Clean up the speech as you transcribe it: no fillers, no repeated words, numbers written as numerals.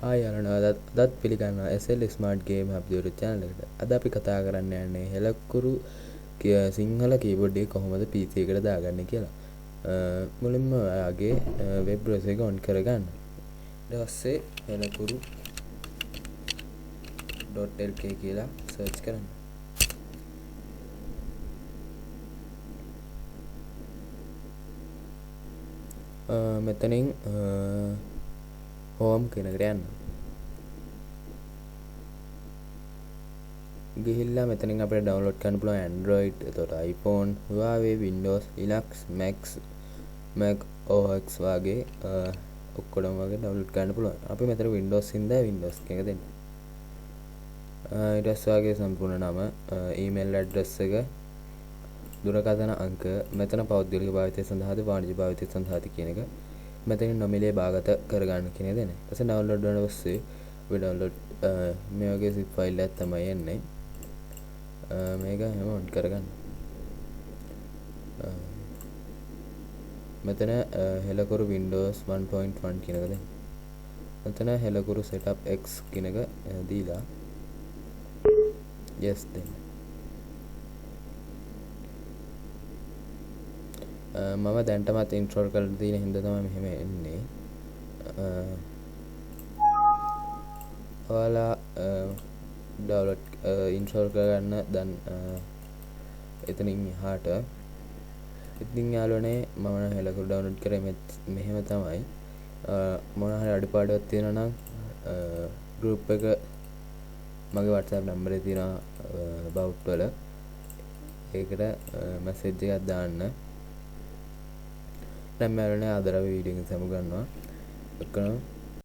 අදත් පිළිගන්නවා SL smart game hub YouTube channel එකට. අද අපි කතා කරන්න යන්නේ හෙලකුරු සිංහල කීබෝඩ් එක කොහොමද PC එකට දාගන්නේ කියලා. මුලින්ම ඔයාගේ වෙබ් බ්‍රවුසර් එක ඔන් කරගන්න. ඊට පස්සේ helakuru.lk කියලා සර්ච් කරන්න. මෙතනින් හෝම් කෙනකට යන්න. ගිහිල්ලා මෙතනින් අපිට ඩවුන්ලෝඩ් කරන්න පුළුවන් Android, එතකොට iPhone, Huawei, Windows, Linux, Mac OS වගේ ඔක්කොම වගේ ඩවුන්ලෝඩ් කරන්න පුළුවන්. අපි මෙතන Windows හින්දා Windows එක දෙන්න. ඊට පස්සේ වගේ සම්පූර්ණ නම, email address එක, දුරකථන අංක, මෙතන පෞද්ගලික භාවිතය සඳහාද වාණිජ භාවිතය සඳහාද කියන එක මෙතනින් නොමිලේ භාගත කරගන්න කියන එක දෙන්න. ඊට පස්සේ ඩවුන්ලෝඩ් කරන පස්සේ අපි ඩවුන්ලෝඩ් මේ වගේ zip file එකක් තමයි එන්නේ. මේක හැම ඔන් කරගන්න. මෙතන helakuru Windows 1.1 කියන එක දෙන්න. මෙතන helakuru setup X කියන එක දීලා yes දෙන්න. මම දැන්ටමත් ඉන්ස්ටෝල් කරලා තියෙන හින්දා තමයි මෙහෙම එන්නේ. ඔයාලා ඩවුන්ලෝඩ් ඉන්ස්ටෝල් කරගන්න දැන් එතනින් එහාට ඉතින් යාළුවනේ මම helakuru ඩවුන්ලෝඩ් කරේ මෙහෙම තමයි. මොන හරි අඩුපාඩුවක් තියෙනවා නම් group එක මගේ WhatsApp නම්බරේ තියෙනවා about වල ඒකට මැසේජ් එකක් දාන්න. දැන් මම යාළුවනේ ආදරව වීඩියෝ එක සමු ගන්නවා. ඔක්කොම